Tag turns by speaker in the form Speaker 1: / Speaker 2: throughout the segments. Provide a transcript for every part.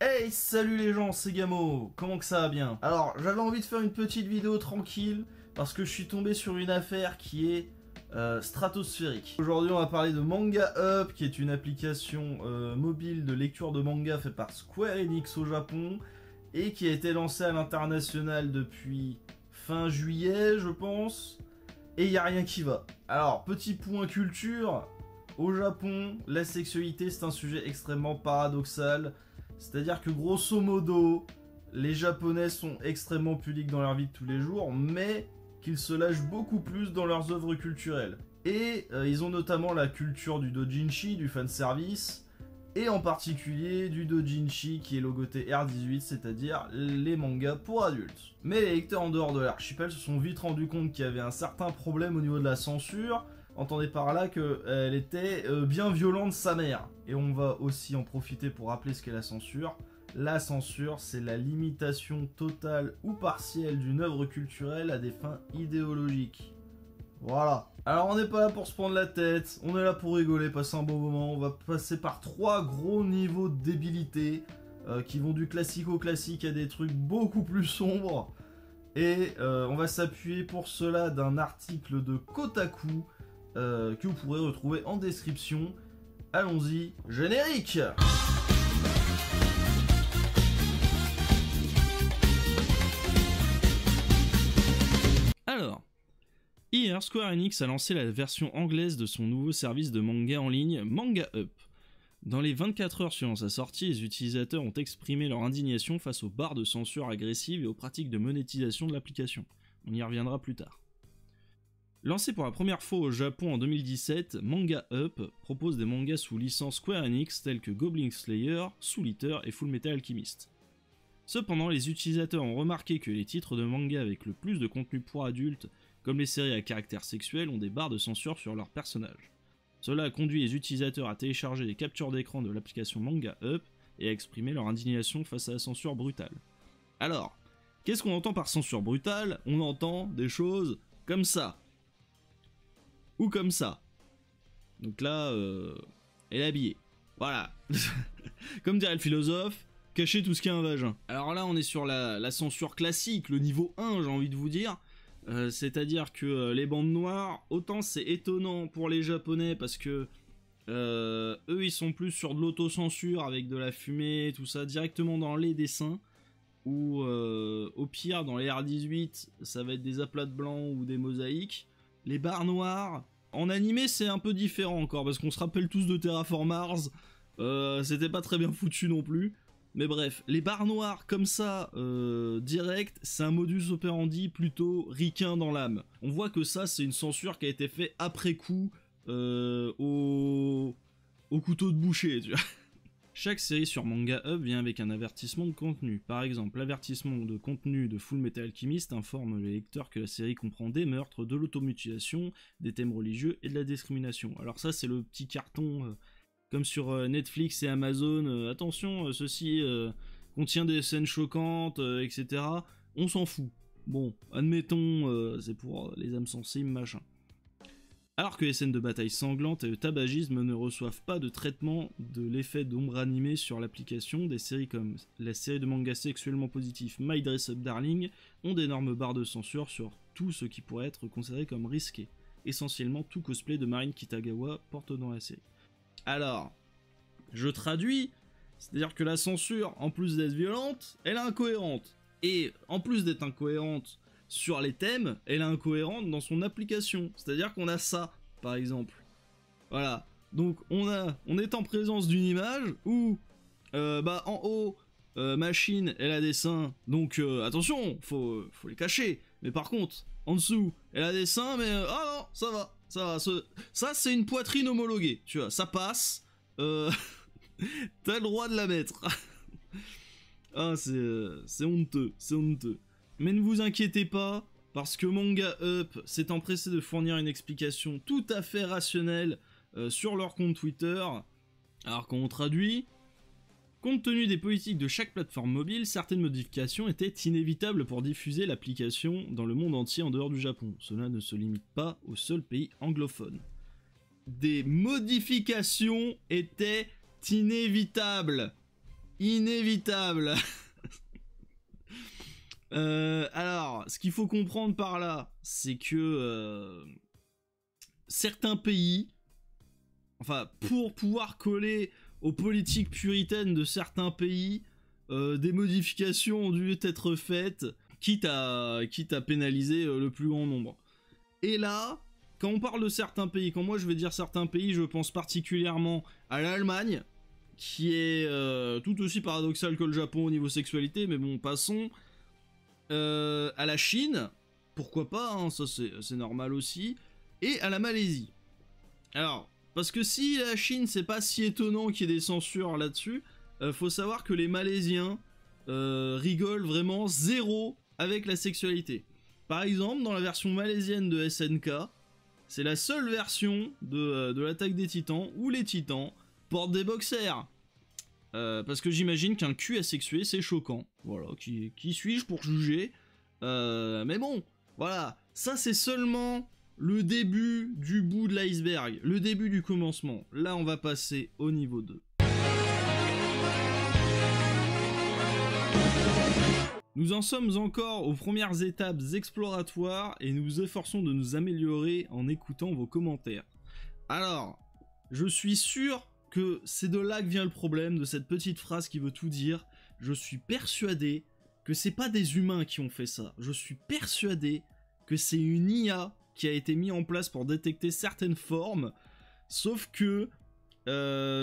Speaker 1: Hey, salut les gens, c'est Gamo, comment que ça va bien? Alors, j'avais envie de faire une petite vidéo tranquille, parce que je suis tombé sur une affaire qui est stratosphérique. Aujourd'hui, on va parler de Manga Up, qui est une application mobile de lecture de manga faite par Square Enix au Japon, et qui a été lancée à l'international depuis fin juillet, je pense, et il n'y a rien qui va. Alors, petit point culture, au Japon, la sexualité c'est un sujet extrêmement paradoxal. C'est-à-dire que grosso modo, les Japonais sont extrêmement pudiques dans leur vie de tous les jours, mais qu'ils se lâchent beaucoup plus dans leurs œuvres culturelles. Et ils ont notamment la culture du doujinshi, du fanservice, et en particulier du doujinshi qui est logoté R18, c'est-à-dire les mangas pour adultes. Mais les lecteurs en dehors de l'archipel se sont vite rendus compte qu'il y avait un certain problème au niveau de la censure. Entendez par là qu'elle était bien violente sa mère. Et on va aussi en profiter pour rappeler ce qu'est la censure. La censure, c'est la limitation totale ou partielle d'une œuvre culturelle à des fins idéologiques. Voilà. Alors on n'est pas là pour se prendre la tête, on est là pour rigoler, passer un bon moment. On va passer par 3 gros niveaux de débilité qui vont du classique au classique à des trucs beaucoup plus sombres. Et on va s'appuyer pour cela d'un article de Kotaku que vous pourrez retrouver en description. Allons-y, générique! Alors, hier, Square Enix a lancé la version anglaise de son nouveau service de manga en ligne, Manga Up. Dans les 24 heures suivant sa sortie, les utilisateurs ont exprimé leur indignation face aux barres de censure agressives et aux pratiques de monétisation de l'application. On y reviendra plus tard. Lancé pour la première fois au Japon en 2017, Manga Up propose des mangas sous licence Square Enix tels que Goblin Slayer, Soul Eater et Fullmetal Alchemist. Cependant, les utilisateurs ont remarqué que les titres de manga avec le plus de contenu pour adultes, comme les séries à caractère sexuel, ont des barres de censure sur leurs personnages. Cela a conduit les utilisateurs à télécharger des captures d'écran de l'application Manga Up et à exprimer leur indignation face à la censure brutale. Alors, qu'est-ce qu'on entend par censure brutale? On entend des choses comme ça. Ou comme ça. Donc là, elle est habillée. Voilà. Comme dirait le philosophe, cacher tout ce qui est un vagin. Alors là, on est sur la censure classique, le niveau 1, j'ai envie de vous dire. C'est-à-dire que les bandes noires, autant c'est étonnant pour les Japonais parce que eux, ils sont plus sur de l'autocensure avec de la fumée, tout ça, directement dans les dessins. Ou au pire, dans les R18, ça va être des aplats de blanc ou des mosaïques. Les barres noires, en animé c'est un peu différent encore, parce qu'on se rappelle tous de Terraform Mars, c'était pas très bien foutu non plus. Mais bref, les barres noires comme ça, direct, c'est un modus operandi plutôt ricain dans l'âme. On voit que ça c'est une censure qui a été faite après coup au couteau de boucher, tu vois. Chaque série sur Manga Up vient avec un avertissement de contenu. Par exemple, l'avertissement de contenu de Fullmetal Alchemist informe les lecteurs que la série comprend des meurtres, de l'automutilation, des thèmes religieux et de la discrimination. Alors ça, c'est le petit carton, comme sur Netflix et Amazon. Attention, ceci contient des scènes choquantes, etc. On s'en fout. Bon, admettons, c'est pour les âmes sensibles, machin. Alors que les scènes de bataille sanglantes et le tabagisme ne reçoivent pas de traitement de l'effet d'ombre animée sur l'application, des séries comme la série de manga sexuellement positif My Dress Up Darling ont d'énormes barres de censure sur tout ce qui pourrait être considéré comme risqué. Essentiellement tout cosplay de Marine Kitagawa porte dans la série. Alors, je traduis, c'est-à-dire que la censure, en plus d'être violente, elle est incohérente. Et en plus d'être incohérente sur les thèmes, elle est incohérente dans son application. C'est-à-dire qu'on a ça, par exemple. Voilà. Donc on est en présence d'une image où, en haut, machine, elle a des seins. Donc attention, faut les cacher. Mais par contre, en dessous, elle a des seins, mais ah non, ça va. Ça c'est une poitrine homologuée, tu vois, ça passe. T'as le droit de la mettre. Ah, c'est honteux, c'est honteux. Mais ne vous inquiétez pas, parce que Manga Up s'est empressé de fournir une explication tout à fait rationnelle sur leur compte Twitter. Alors quand on traduit, compte tenu des politiques de chaque plateforme mobile, certaines modifications étaient inévitables pour diffuser l'application dans le monde entier en dehors du Japon. Cela ne se limite pas au seul pays anglophone. Des modifications étaient inévitables. inévitable. Alors, ce qu'il faut comprendre par là, c'est que certains pays, enfin, pour pouvoir coller aux politiques puritaines de certains pays, des modifications ont dû être faites, quitte à pénaliser le plus grand nombre. Et là, quand on parle de certains pays, quand moi je vais dire certains pays, je pense particulièrement à l'Allemagne, qui est tout aussi paradoxal que le Japon au niveau sexualité, mais bon, passons. À la Chine, pourquoi pas, hein, ça c'est normal aussi, et à la Malaisie. Alors, parce que si la Chine, c'est pas si étonnant qu'il y ait des censures là-dessus, faut savoir que les Malaisiens rigolent vraiment zéro avec la sexualité. Par exemple, dans la version malaisienne de SNK, c'est la seule version de l'attaque des titans où les titans portent des boxers. Parce que j'imagine qu'un cul asexué c'est choquant. Voilà, qui suis-je pour juger mais bon, voilà, ça c'est seulement le début du bout de l'iceberg, le début du commencement. Là on va passer au niveau 2. Nous en sommes encore aux premières étapes exploratoires et nous nous efforçons de nous améliorer en écoutant vos commentaires. Alors, je suis sûr que c'est de là que vient le problème, de cette petite phrase qui veut tout dire. Je suis persuadé que c'est pas des humains qui ont fait ça. Je suis persuadé que c'est une IA qui a été mise en place pour détecter certaines formes. Sauf que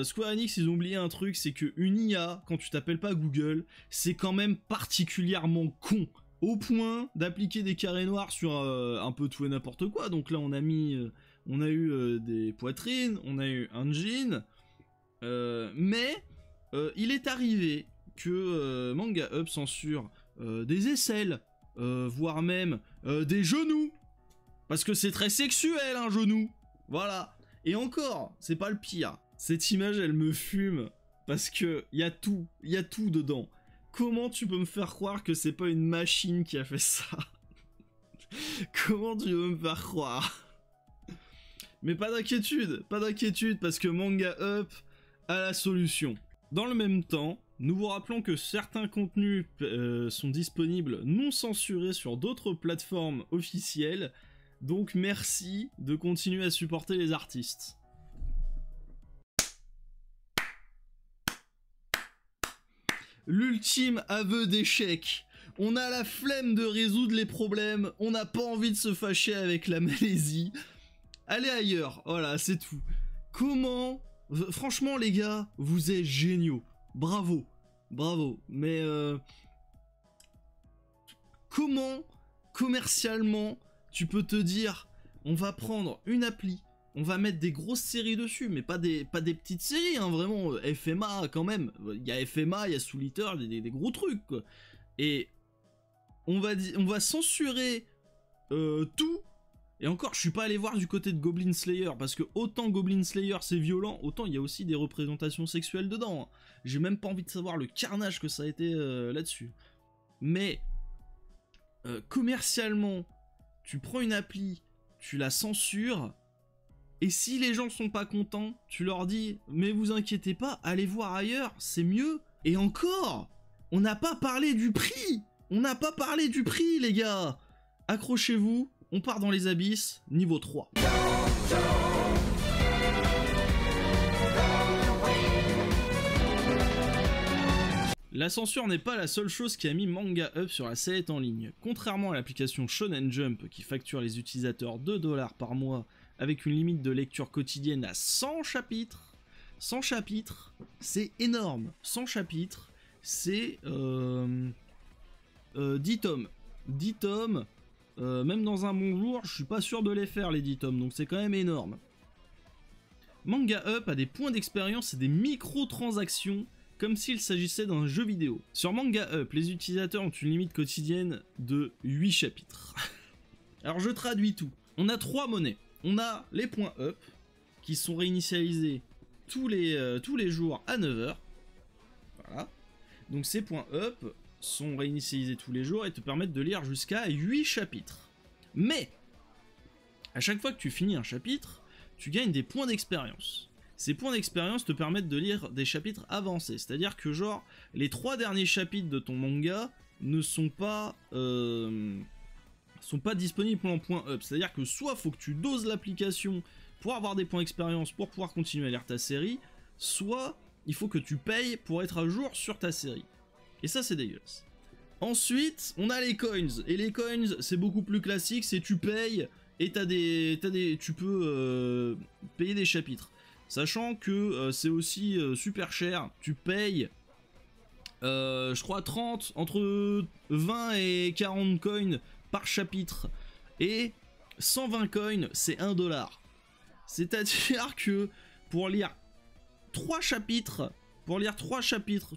Speaker 1: Square Enix, ils ont oublié un truc, c'est que une IA, quand tu t'appelles pas Google, c'est quand même particulièrement con. Au point d'appliquer des carrés noirs sur un peu tout et n'importe quoi. Donc là, on a eu des poitrines, on a eu un jean. Mais il est arrivé que Manga Up censure des aisselles, voire même des genoux, parce que c'est très sexuel un genou, voilà. Et encore, c'est pas le pire, cette image elle me fume, parce que y a tout dedans. Comment tu peux me faire croire que c'est pas une machine qui a fait ça? Comment tu veux me faire croire? Mais pas d'inquiétude, parce que Manga Up a la solution. Dans le même temps, nous vous rappelons que certains contenus sont disponibles non censurés sur d'autres plateformes officielles, donc merci de continuer à supporter les artistes. L'ultime aveu d'échec. On a la flemme de résoudre les problèmes, on n'a pas envie de se fâcher avec la Malaisie. Allez ailleurs, voilà, c'est tout. Comment... Franchement les gars, vous êtes géniaux. Bravo. Mais comment, commercialement, tu peux te dire, on va prendre une appli, on va mettre des grosses séries dessus, mais pas des petites séries, hein, vraiment, FMA quand même. Il y a FMA, il y a Soul Eater, des gros trucs, quoi. Et on va censurer tout. Et encore, je suis pas allé voir du côté de Goblin Slayer, parce que autant Goblin Slayer c'est violent, autant il y a aussi des représentations sexuelles dedans. Hein. J'ai même pas envie de savoir le carnage que ça a été là-dessus. Mais, commercialement, tu prends une appli, tu la censures, et si les gens sont pas contents, tu leur dis « Mais vous inquiétez pas, allez voir ailleurs, c'est mieux ». Et encore, on n'a pas parlé du prix. On n'a pas parlé du prix, les gars. Accrochez-vous. On part dans les abysses, niveau 3. La censure n'est pas la seule chose qui a mis Manga Up sur la sellette en ligne. Contrairement à l'application Shonen Jump qui facture les utilisateurs 2 $ par mois avec une limite de lecture quotidienne à 100 chapitres. 100 chapitres, c'est énorme. 100 chapitres, c'est 10 tomes. 10 tomes... même dans un bon jour, je suis pas sûr de les faire les 10 tomes, donc c'est quand même énorme. Manga Up a des points d'expérience et des microtransactions, comme s'il s'agissait d'un jeu vidéo. Sur Manga Up, les utilisateurs ont une limite quotidienne de 8 chapitres. Alors je traduis tout. On a 3 monnaies. On a les points Up, qui sont réinitialisés tous les jours à 9h. Voilà. Donc ces points Up sont réinitialisés tous les jours et te permettent de lire jusqu'à 8 chapitres. Mais, à chaque fois que tu finis un chapitre, tu gagnes des points d'expérience. ces points d'expérience te permettent de lire des chapitres avancés. C'est-à-dire que genre, les 3 derniers chapitres de ton manga ne sont pas disponibles en point up. C'est-à-dire que soit faut que tu doses l'application pour avoir des points d'expérience pour pouvoir continuer à lire ta série, soit il faut que tu payes pour être à jour sur ta série. Et ça, c'est dégueulasse. Ensuite, on a les coins. Et les coins, c'est beaucoup plus classique, c'est tu payes et tu peux payer des chapitres. Sachant que c'est aussi super cher, tu payes, je crois, entre 20 et 40 coins par chapitre. Et 120 coins, c'est 1$. C'est-à-dire que pour lire 3 chapitres,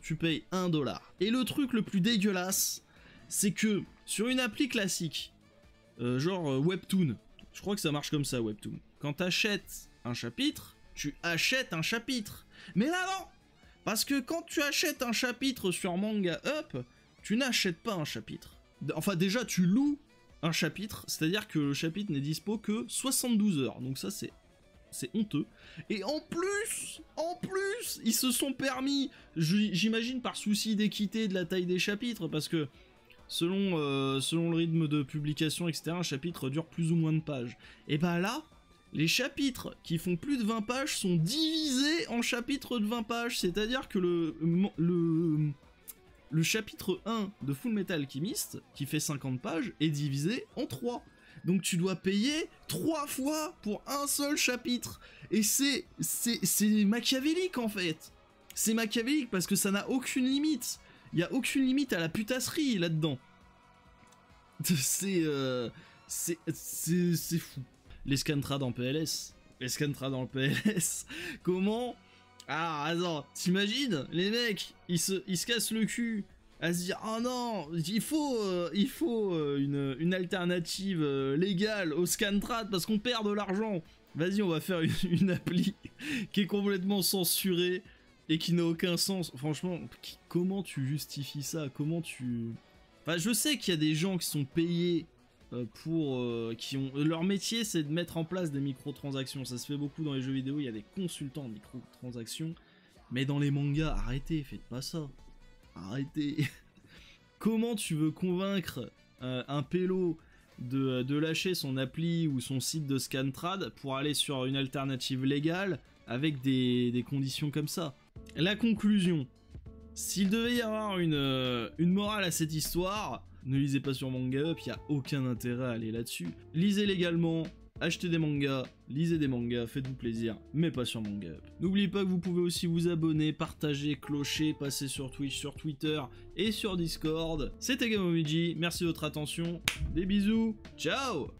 Speaker 1: tu payes 1$. Et le truc le plus dégueulasse, c'est que sur une appli classique, genre Webtoon, je crois que ça marche comme ça, Webtoon. Quand t'achètes un chapitre, tu achètes un chapitre. Mais là non, parce que quand tu achètes un chapitre sur Manga Up, tu n'achètes pas un chapitre. Enfin déjà tu loues un chapitre, c'est-à-dire que le chapitre n'est dispo que 72 heures. Donc ça c'est honteux. Et en plus, ils se sont permis, j'imagine par souci d'équité de la taille des chapitres, parce que selon le rythme de publication, etc., un chapitre dure plus ou moins de pages. Et bah là, les chapitres qui font plus de 20 pages sont divisés en chapitres de 20 pages, c'est-à-dire que le chapitre 1 de Full Metal Alchemist, qui fait 50 pages, est divisé en 3. Donc tu dois payer 3 fois pour un seul chapitre. Et c'est machiavélique en fait. C'est machiavélique parce que ça n'a aucune limite. Il n'y a aucune limite à la putasserie là-dedans. C'est fou. Les scantrades en PLS. Comment? Ah, attends, t'imagines? Les mecs, ils se cassent le cul à se dire « Oh non, il faut une alternative légale au scantrad parce qu'on perd de l'argent. Vas-y, on va faire une appli qui est complètement censurée et qui n'a aucun sens. » Franchement, comment tu justifies ça? Comment tu... Enfin, je sais qu'il y a des gens qui sont payés qui ont... Leur métier, c'est de mettre en place des microtransactions. Ça se fait beaucoup dans les jeux vidéo, il y a des consultants en microtransactions. Mais dans les mangas, arrêtez, faites pas ça. Arrêtez. Comment tu veux convaincre un pélo de lâcher son appli ou son site de scantrad pour aller sur une alternative légale avec des conditions comme ça? La conclusion. S'il devait y avoir une morale à cette histoire, ne lisez pas sur Manga Up, il n'y a aucun intérêt à aller là-dessus. Lisez légalement, achetez des mangas, lisez des mangas, faites-vous plaisir, mais pas sur Manga Up. N'oubliez pas que vous pouvez aussi vous abonner, partager, clocher, passer sur Twitch, sur Twitter et sur Discord. C'était Gamomichi, merci de votre attention, des bisous, ciao!